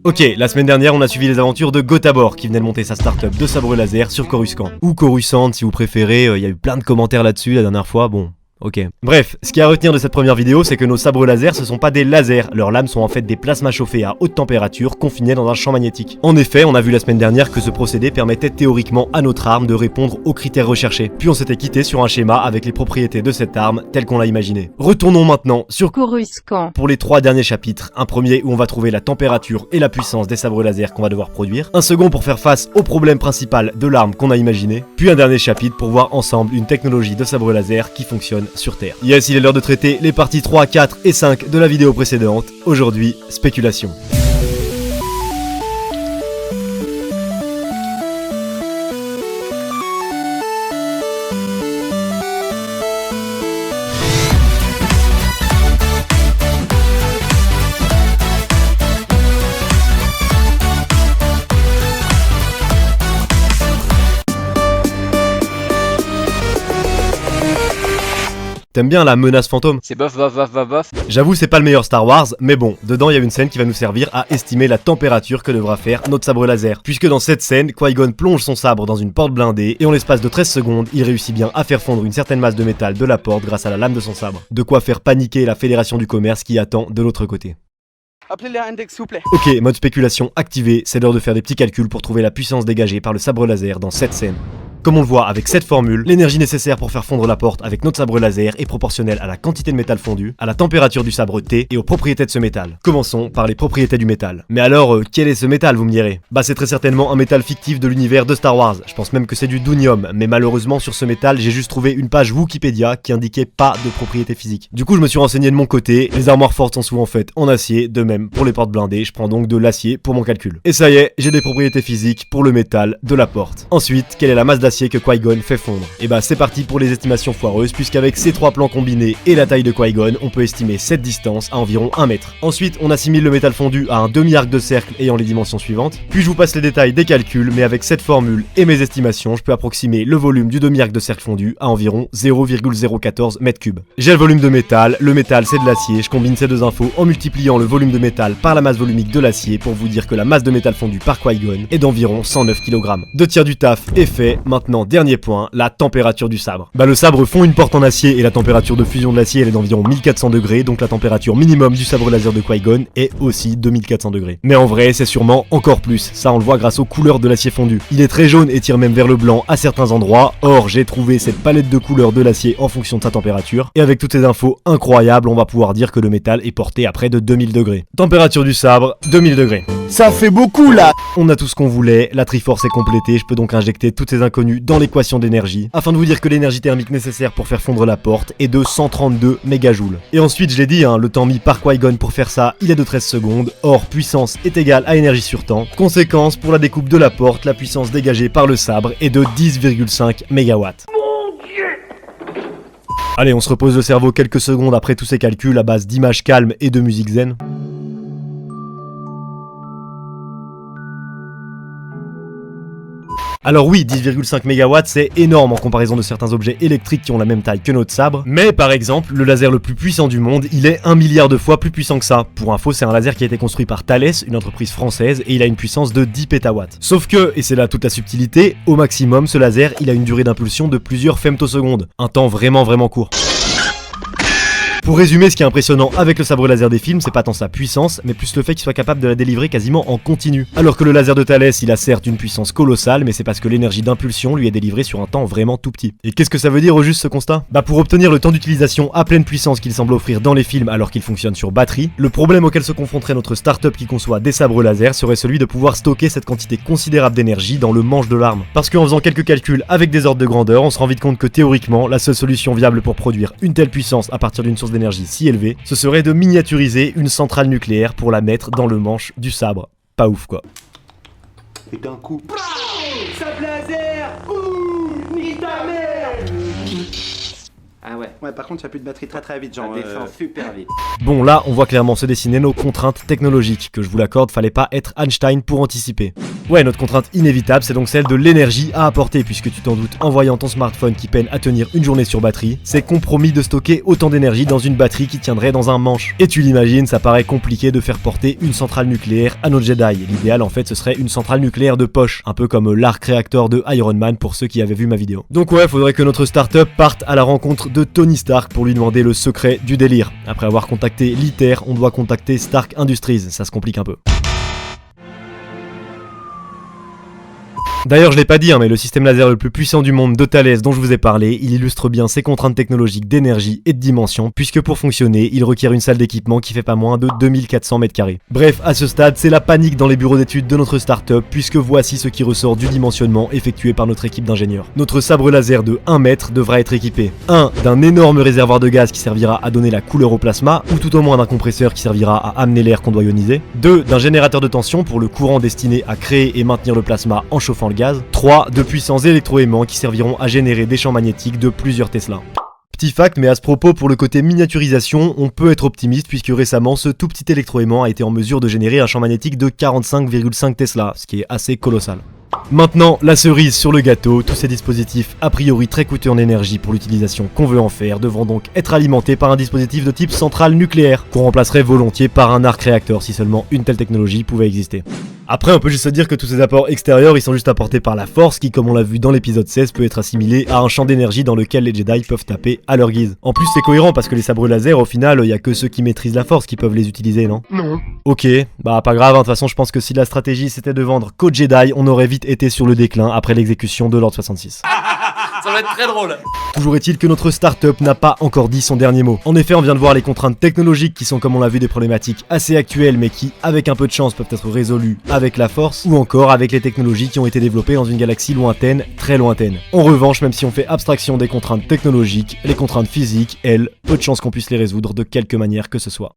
Ok, la semaine dernière on a suivi les aventures de Gotabor qui venait de monter sa startup de sabre laser sur Coruscant. Ou Coruscant si vous préférez, il y a eu plein de commentaires là-dessus la dernière fois, bon... Ok. Bref, ce qu'il y a à retenir de cette première vidéo, c'est que nos sabres laser, ce sont pas des lasers. Leurs lames sont en fait des plasmas chauffés à haute température, confinés dans un champ magnétique. En effet, on a vu la semaine dernière que ce procédé permettait théoriquement à notre arme de répondre aux critères recherchés. Puis on s'était quitté sur un schéma avec les propriétés de cette arme telles qu'on l'a imaginé. Retournons maintenant sur Coruscant pour les 3 derniers chapitres. Un premier où on va trouver la température et la puissance des sabres laser qu'on va devoir produire. Un second pour faire face au problème principal de l'arme qu'on a imaginé. Puis un dernier chapitre pour voir ensemble une technologie de sabre laser qui fonctionne sur Terre. Yes, il est l'heure de traiter les parties 3, 4 et 5 de la vidéo précédente. Aujourd'hui, spéculation. T'aimes bien la menace fantôme? C'est bof. J'avoue c'est pas le meilleur Star Wars, mais bon, dedans il y a une scène qui va nous servir à estimer la température que devra faire notre sabre laser. Puisque dans cette scène, Qui-Gon plonge son sabre dans une porte blindée, et en l'espace de 13 secondes, il réussit bien à faire fondre une certaine masse de métal de la porte grâce à la lame de son sabre. De quoi faire paniquer la Fédération du Commerce qui attend de l'autre côté. Appelez les index s'il vous plaît. Ok, mode spéculation activé, c'est l'heure de faire des petits calculs pour trouver la puissance dégagée par le sabre laser dans cette scène. Comme on le voit avec cette formule, l'énergie nécessaire pour faire fondre la porte avec notre sabre laser est proportionnelle à la quantité de métal fondu, à la température du sabre T et aux propriétés de ce métal. Commençons par les propriétés du métal. Mais alors, quel est ce métal, vous me direz? Bah c'est très certainement un métal fictif de l'univers de Star Wars. Je pense même que c'est du Dunium, mais malheureusement sur ce métal, j'ai juste trouvé une page Wikipédia qui indiquait pas de propriétés physiques. Du coup, je me suis renseigné de mon côté, les armoires fortes sont souvent faites en acier, de même pour les portes blindées, je prends donc de l'acier pour mon calcul. Et ça y est, j'ai des propriétés physiques pour le métal de la porte. Ensuite, quelle est la masse d'acier que Qui-Gon fait fondre? Et bah c'est parti pour les estimations foireuses, puisqu'avec ces 3 plans combinés et la taille de Qui-Gon, on peut estimer cette distance à environ 1 mètre. Ensuite, on assimile le métal fondu à un demi-arc de cercle ayant les dimensions suivantes. Puis je vous passe les détails des calculs, mais avec cette formule et mes estimations, je peux approximer le volume du demi-arc de cercle fondu à environ 0,014 m3. J'ai le volume de métal, le métal c'est de l'acier, je combine ces deux infos en multipliant le volume de métal par la masse volumique de l'acier pour vous dire que la masse de métal fondu par Qui-Gon est d'environ 109 kg. 2 tiers du taf est fait, maintenant dernier point, la température du sabre. Bah le sabre fond une porte en acier et la température de fusion de l'acier elle est d'environ 1400 degrés, donc la température minimum du sabre laser de Qui-Gon est aussi de 1400 degrés. Mais en vrai c'est sûrement encore plus, ça on le voit grâce aux couleurs de l'acier fondu. Il est très jaune et tire même vers le blanc à certains endroits, or j'ai trouvé cette palette de couleurs de l'acier en fonction de sa température, et avec toutes ces infos incroyables on va pouvoir dire que le métal est porté à près de 2000 degrés. Température du sabre, 2000 degrés. Ça fait beaucoup là! On a tout ce qu'on voulait, la Triforce est complétée, je peux donc injecter toutes ces inconnues dans l'équation d'énergie, afin de vous dire que l'énergie thermique nécessaire pour faire fondre la porte est de 132 mégajoules. Et ensuite, je l'ai dit, le temps mis par Qui-Gon pour faire ça, il est de 13 secondes, or puissance est égale à énergie sur temps. Conséquence, pour la découpe de la porte, la puissance dégagée par le sabre est de 10,5 mégawatts. Allez, on se repose le cerveau quelques secondes après tous ces calculs à base d'images calmes et de musique zen. Alors oui, 10,5 MW c'est énorme en comparaison de certains objets électriques qui ont la même taille que notre sabre, mais par exemple, le laser le plus puissant du monde, il est 1 milliard de fois plus puissant que ça. Pour info, c'est un laser qui a été construit par Thales, une entreprise française, et il a une puissance de 10 pétawatts. Sauf que, et c'est là toute la subtilité, au maximum, ce laser, il a une durée d'impulsion de plusieurs femtosecondes, un temps vraiment court. Pour résumer, ce qui est impressionnant avec le sabre laser des films, c'est pas tant sa puissance, mais plus le fait qu'il soit capable de la délivrer quasiment en continu. Alors que le laser de Thales, il a certes une puissance colossale, mais c'est parce que l'énergie d'impulsion lui est délivrée sur un temps vraiment tout petit. Et qu'est-ce que ça veut dire au juste ce constat? Bah pour obtenir le temps d'utilisation à pleine puissance qu'il semble offrir dans les films alors qu'il fonctionne sur batterie, le problème auquel se confronterait notre start-up qui conçoit des sabres laser serait celui de pouvoir stocker cette quantité considérable d'énergie dans le manche de l'arme. Parce qu'en faisant quelques calculs avec des ordres de grandeur, on se rend vite compte que théoriquement, la seule solution viable pour produire une telle puissance à partir d'une source d'énergie si élevée, ce serait de miniaturiser une centrale nucléaire pour la mettre dans le manche du sabre. Pas ouf quoi. Et d'un coup... Sabre laser! Ouh! Nique ta mère! Ah ouais. Ouais, par contre, il n'y a plus de batterie très vite, genre. Ça descend super vite. Bon là, on voit clairement se dessiner nos contraintes technologiques, que je vous l'accorde, fallait pas être Einstein pour anticiper. Ouais, notre contrainte inévitable, c'est donc celle de l'énergie à apporter, puisque tu t'en doutes, en voyant ton smartphone qui peine à tenir une journée sur batterie, c'est compromis de stocker autant d'énergie dans une batterie qui tiendrait dans un manche. Et tu l'imagines, ça paraît compliqué de faire porter une centrale nucléaire à nos Jedi. L'idéal en fait, ce serait une centrale nucléaire de poche, un peu comme l'arc réacteur de Iron Man pour ceux qui avaient vu ma vidéo. Donc ouais, faudrait que notre startup parte à la rencontre de Tony Stark pour lui demander le secret du délire. Après avoir contacté l'ITER, on doit contacter Stark Industries, ça se complique un peu. D'ailleurs, je l'ai pas dit, mais le système laser le plus puissant du monde de Thales dont je vous ai parlé, il illustre bien ses contraintes technologiques d'énergie et de dimension, puisque pour fonctionner, il requiert une salle d'équipement qui fait pas moins de 2400 m². Bref, à ce stade, c'est la panique dans les bureaux d'études de notre startup, puisque voici ce qui ressort du dimensionnement effectué par notre équipe d'ingénieurs. Notre sabre laser de 1 mètre devra être équipé 1. D'un énorme réservoir de gaz qui servira à donner la couleur au plasma, ou tout au moins d'un compresseur qui servira à amener l'air qu'on doit ioniser. 2. D'un générateur de tension pour le courant destiné à créer et maintenir le plasma en chauffant le gaz. 3. De puissants électroaimants qui serviront à générer des champs magnétiques de plusieurs Tesla. Petit fact, mais à ce propos, pour le côté miniaturisation, on peut être optimiste puisque récemment, ce tout petit électroaimant a été en mesure de générer un champ magnétique de 45,5 Tesla, ce qui est assez colossal. Maintenant, la cerise sur le gâteau, tous ces dispositifs a priori très coûteux en énergie pour l'utilisation qu'on veut en faire devront donc être alimentés par un dispositif de type centrale nucléaire, qu'on remplacerait volontiers par un arc réacteur si seulement une telle technologie pouvait exister. Après, on peut juste se dire que tous ces apports extérieurs, ils sont juste apportés par la force qui, comme on l'a vu dans l'épisode 16, peut être assimilé à un champ d'énergie dans lequel les Jedi peuvent taper à leur guise. En plus, c'est cohérent parce que les sabres laser, au final, y a que ceux qui maîtrisent la force qui peuvent les utiliser, non? Non. Ok, bah pas grave, de toute façon, je pense que si la stratégie c'était de vendre qu'aux Jedi, on aurait vite été sur le déclin après l'exécution de l'Ordre 66. Ça va être très drôle. Toujours est-il que notre startup n'a pas encore dit son dernier mot. En effet, on vient de voir les contraintes technologiques qui sont, comme on l'a vu, des problématiques assez actuelles mais qui, avec un peu de chance, peuvent être résolues avec la force ou encore avec les technologies qui ont été développées dans une galaxie lointaine, très lointaine. En revanche, même si on fait abstraction des contraintes technologiques, les contraintes physiques, elles, peu de chances qu'on puisse les résoudre de quelque manière que ce soit.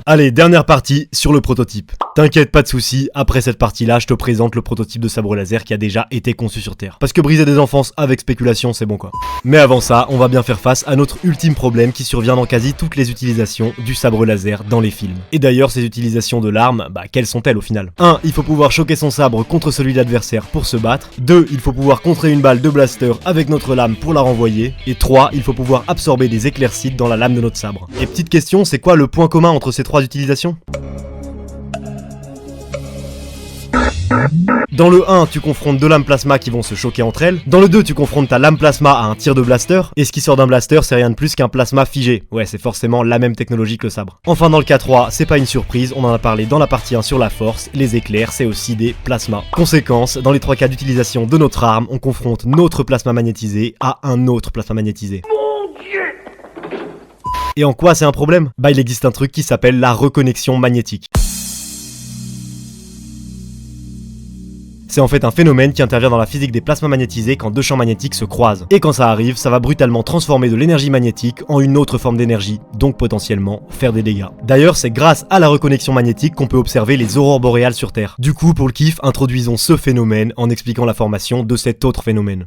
Allez, dernière partie sur le prototype. T'inquiète, pas de soucis, après cette partie-là, je te présente le prototype de sabre laser qui a déjà été conçu sur Terre. Parce que briser des enfances avec spéculation, c'est bon quoi. Mais avant ça, on va bien faire face à notre ultime problème qui survient dans quasi toutes les utilisations du sabre laser dans les films. Et d'ailleurs, ces utilisations de l'arme, quelles sont-elles au final? 1. Il faut pouvoir choquer son sabre contre celui de l'adversaire pour se battre. 2. Il faut pouvoir contrer une balle de blaster avec notre lame pour la renvoyer. Et 3. Il faut pouvoir absorber des éclaircies dans la lame de notre sabre. Et petite question, c'est quoi le point commun entre ces trois utilisations? Dans le 1, tu confrontes deux lames plasma qui vont se choquer entre elles. Dans le 2, tu confrontes ta lame plasma à un tir de blaster. Et ce qui sort d'un blaster, c'est rien de plus qu'un plasma figé. Ouais, c'est forcément la même technologie que le sabre. Enfin, dans le cas 3, c'est pas une surprise, on en a parlé dans la partie 1 sur la force. Les éclairs, c'est aussi des plasmas. Conséquence, dans les trois cas d'utilisation de notre arme, on confronte notre plasma magnétisé à un autre plasma magnétisé. Et en quoi c'est un problème? Il existe un truc qui s'appelle la reconnexion magnétique. C'est en fait un phénomène qui intervient dans la physique des plasmas magnétisés quand deux champs magnétiques se croisent. Et quand ça arrive, ça va brutalement transformer de l'énergie magnétique en une autre forme d'énergie, donc potentiellement faire des dégâts. D'ailleurs, c'est grâce à la reconnexion magnétique qu'on peut observer les aurores boréales sur Terre. Du coup, pour le kiff, introduisons ce phénomène en expliquant la formation de cet autre phénomène.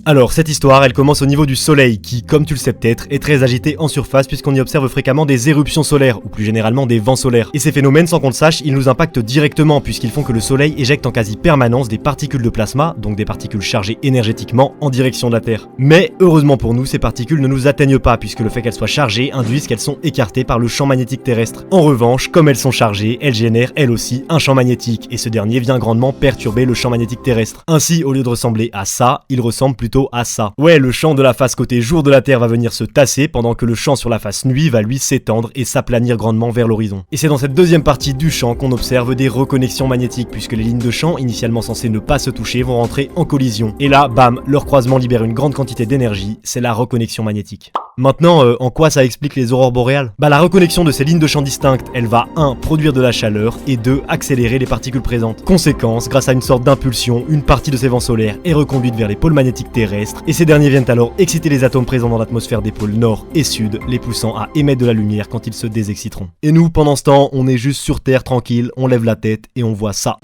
Alors, cette histoire, elle commence au niveau du soleil qui, comme tu le sais peut-être, est très agité en surface puisqu'on y observe fréquemment des éruptions solaires, ou plus généralement des vents solaires. Et ces phénomènes, sans qu'on le sache, ils nous impactent directement puisqu'ils font que le soleil éjecte en quasi permanence des particules de plasma, donc des particules chargées énergétiquement, en direction de la Terre. Mais, heureusement pour nous, ces particules ne nous atteignent pas puisque le fait qu'elles soient chargées induit qu'elles sont écartées par le champ magnétique terrestre. En revanche, comme elles sont chargées, elles génèrent elles aussi un champ magnétique, et ce dernier vient grandement perturber le champ magnétique terrestre. Ainsi, au lieu de ressembler à ça, il ressemble plutôt à ça. Ouais, le champ de la face côté jour de la Terre va venir se tasser, pendant que le champ sur la face nuit va lui s'étendre et s'aplanir grandement vers l'horizon. Et c'est dans cette deuxième partie du champ qu'on observe des reconnexions magnétiques, puisque les lignes de champ, initialement censées ne pas se toucher, vont rentrer en collision. Et là, bam, leur croisement libère une grande quantité d'énergie, c'est la reconnexion magnétique. Maintenant, en quoi ça explique les aurores boréales? Bah la reconnexion de ces lignes de champ distinctes, elle va 1. Produire de la chaleur et 2. Accélérer les particules présentes. Conséquence, grâce à une sorte d'impulsion, une partie de ces vents solaires est reconduite vers les pôles magnétiques terrestres et ces derniers viennent alors exciter les atomes présents dans l'atmosphère des pôles nord et sud, les poussant à émettre de la lumière quand ils se désexciteront. Et nous, pendant ce temps, on est juste sur Terre tranquille, on lève la tête et on voit ça.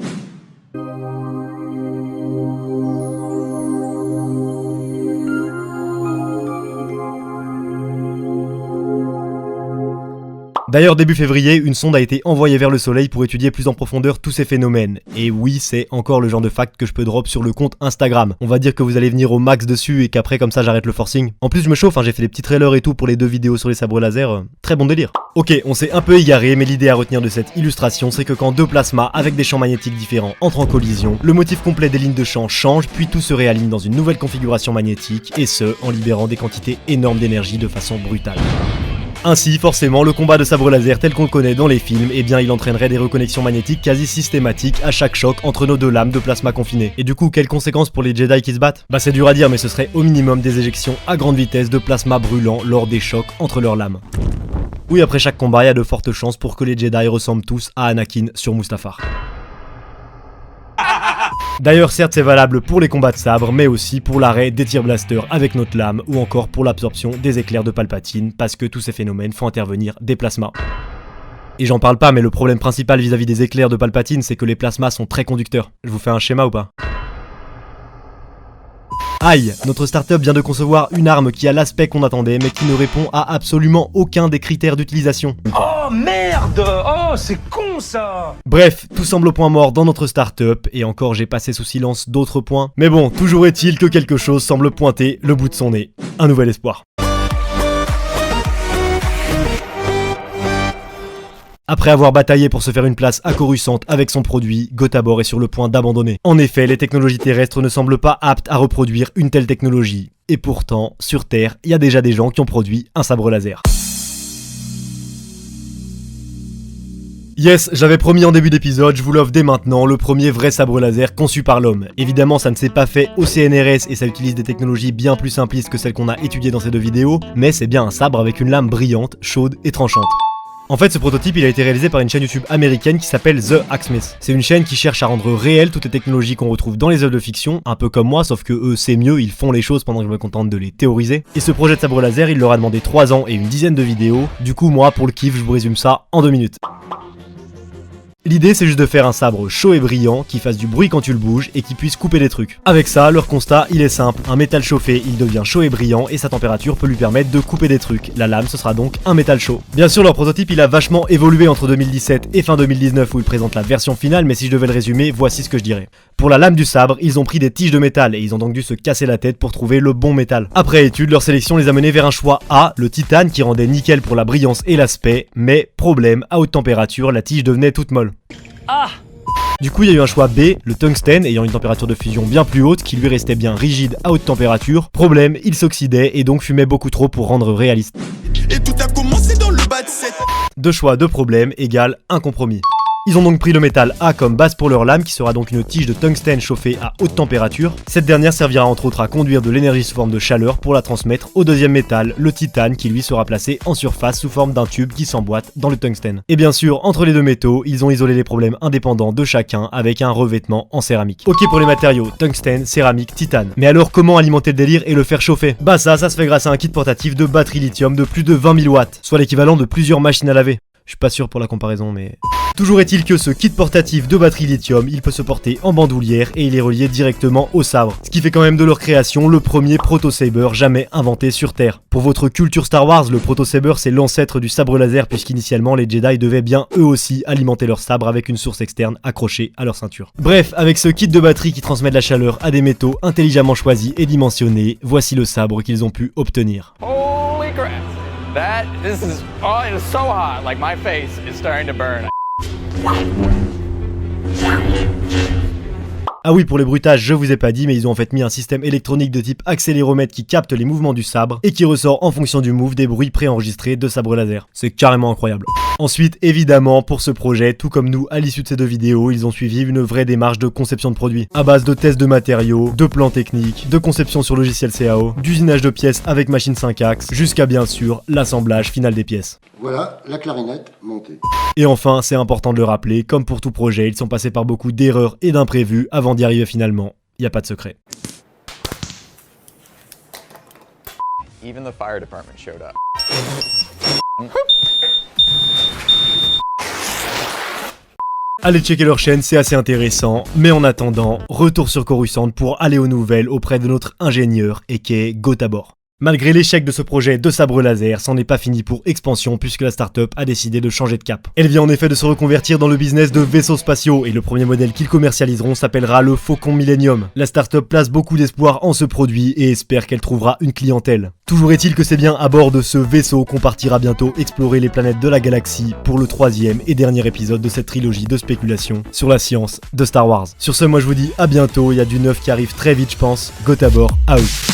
D'ailleurs, début février, une sonde a été envoyée vers le soleil pour étudier plus en profondeur tous ces phénomènes. Et oui, c'est encore le genre de fact que je peux drop sur le compte Instagram. On va dire que vous allez venir au max dessus et qu'après comme ça j'arrête le forcing. En plus je me chauffe, j'ai fait des petits trailers et tout pour les 2 vidéos sur les sabres laser, très bon délire. Ok, on s'est un peu égaré, mais l'idée à retenir de cette illustration, c'est que quand 2 plasmas avec des champs magnétiques différents entrent en collision, le motif complet des lignes de champ change, puis tout se réaligne dans une nouvelle configuration magnétique, et ce, en libérant des quantités énormes d'énergie de façon brutale. Ainsi, forcément, le combat de sabre laser tel qu'on le connaît dans les films, eh bien il entraînerait des reconnexions magnétiques quasi systématiques à chaque choc entre nos 2 lames de plasma confinées. Et du coup, quelles conséquences pour les Jedi qui se battent? Bah c'est dur à dire, mais ce serait au minimum des éjections à grande vitesse de plasma brûlant lors des chocs entre leurs lames. Oui, après chaque combat, il y a de fortes chances pour que les Jedi ressemblent tous à Anakin sur Mustafar. D'ailleurs, certes, c'est valable pour les combats de sabre, mais aussi pour l'arrêt des tirs blasters avec notre lame, ou encore pour l'absorption des éclairs de Palpatine, parce que tous ces phénomènes font intervenir des plasmas. Et j'en parle pas, mais le problème principal vis-à-vis des éclairs de Palpatine, c'est que les plasmas sont très conducteurs. Je vous fais un schéma ou pas? Aïe, notre startup vient de concevoir une arme qui a l'aspect qu'on attendait, mais qui ne répond à absolument aucun des critères d'utilisation. Oh merde! Oh, c'est con ça! Bref, tout semble au point mort dans notre startup, et encore j'ai passé sous silence d'autres points. Mais bon, toujours est-il que quelque chose semble pointer le bout de son nez. Un nouvel espoir. Après avoir bataillé pour se faire une place à Coruscant avec son produit, Gotabor est sur le point d'abandonner. En effet, les technologies terrestres ne semblent pas aptes à reproduire une telle technologie. Et pourtant, sur Terre, il y a déjà des gens qui ont produit un sabre laser. Yes, j'avais promis en début d'épisode, je vous l'offre dès maintenant, le premier vrai sabre laser conçu par l'homme. Évidemment, ça ne s'est pas fait au CNRS et ça utilise des technologies bien plus simplistes que celles qu'on a étudiées dans ces 2 vidéos, mais c'est bien un sabre avec une lame brillante, chaude et tranchante. En fait, ce prototype il a été réalisé par une chaîne YouTube américaine qui s'appelle The Hacksmith. C'est une chaîne qui cherche à rendre réelles toutes les technologies qu'on retrouve dans les œuvres de fiction, un peu comme moi, sauf que eux c'est mieux, ils font les choses pendant que je me contente de les théoriser. Et ce projet de sabre laser, il leur a demandé 3 ans et une dizaine de vidéos, du coup moi, pour le kiff, je vous résume ça en 2 minutes. L'idée c'est juste de faire un sabre chaud et brillant, qui fasse du bruit quand tu le bouges et qui puisse couper des trucs. Avec ça, leur constat il est simple, un métal chauffé il devient chaud et brillant et sa température peut lui permettre de couper des trucs. La lame ce sera donc un métal chaud. Bien sûr leur prototype il a vachement évolué entre 2017 et fin 2019 où ils présentent la version finale, mais si je devais le résumer, voici ce que je dirais. Pour la lame du sabre, ils ont pris des tiges de métal et ils ont donc dû se casser la tête pour trouver le bon métal. Après étude, leur sélection les a menés vers un choix A, le titane qui rendait nickel pour la brillance et l'aspect, mais problème, à haute température, la tige devenait toute molle. Ah! Du coup, il y a eu un choix B, le tungstène, ayant une température de fusion bien plus haute, qui lui restait bien rigide à haute température. Problème, il s'oxydait et donc fumait beaucoup trop pour rendre réaliste. Et tout a commencé dans le bas de cette... 2 choix, 2 problèmes, égale un compromis. Ils ont donc pris le métal A comme base pour leur lame, qui sera donc une tige de tungstène chauffée à haute température. Cette dernière servira entre autres à conduire de l'énergie sous forme de chaleur pour la transmettre au deuxième métal, le titane, qui lui sera placé en surface sous forme d'un tube qui s'emboîte dans le tungstène. Et bien sûr, entre les 2 métaux, ils ont isolé les problèmes indépendants de chacun avec un revêtement en céramique. Ok pour les matériaux, tungstène, céramique, titane. Mais alors comment alimenter le délire et le faire chauffer? Bah ça se fait grâce à un kit portatif de batterie lithium de plus de 20 000 watts, soit l'équivalent de plusieurs machines à laver. Je suis pas sûr pour la comparaison, mais... Toujours est-il que ce kit portatif de batterie lithium, il peut se porter en bandoulière et il est relié directement au sabre. Ce qui fait quand même de leur création le premier proto-saber jamais inventé sur Terre. Pour votre culture Star Wars, le proto-saber c'est l'ancêtre du sabre laser puisqu'initialement les Jedi devaient bien eux aussi alimenter leur sabre avec une source externe accrochée à leur ceinture. Bref, avec ce kit de batterie qui transmet de la chaleur à des métaux intelligemment choisis et dimensionnés, voici le sabre qu'ils ont pu obtenir. Holy crap. This is, oh, it is so hot, like my face is starting to burn. Ah oui, pour les bruitages, je vous ai pas dit, mais ils ont en fait mis un système électronique de type accéléromètre qui capte les mouvements du sabre et qui ressort en fonction du move des bruits préenregistrés de sabre laser. C'est carrément incroyable. Ensuite, évidemment, pour ce projet, tout comme nous à l'issue de ces 2 vidéos, ils ont suivi une vraie démarche de conception de produits, à base de tests de matériaux, de plans techniques, de conception sur logiciel CAO, d'usinage de pièces avec machine 5 axes, jusqu'à bien sûr l'assemblage final des pièces. Voilà la clarinette montée. Et enfin, c'est important de le rappeler, comme pour tout projet, ils sont passés par beaucoup d'erreurs et d'imprévus avant d'y arriver finalement. Y a pas de secret. Even the fire department showed up. Allez checker leur chaîne, c'est assez intéressant, mais en attendant, retour sur Coruscant pour aller aux nouvelles auprès de notre ingénieur et qui est Gotabor. Malgré l'échec de ce projet de sabre laser, c'en est pas fini pour Expansion puisque la startup a décidé de changer de cap. Elle vient en effet de se reconvertir dans le business de vaisseaux spatiaux et le premier modèle qu'ils commercialiseront s'appellera le Faucon Millennium. La startup place beaucoup d'espoir en ce produit et espère qu'elle trouvera une clientèle. Toujours est-il que c'est bien à bord de ce vaisseau qu'on partira bientôt explorer les planètes de la galaxie pour le 3e et dernier épisode de cette trilogie de spéculation sur la science de Star Wars. Sur ce, moi je vous dis à bientôt, il y a du neuf qui arrive très vite je pense. Gotabor, out.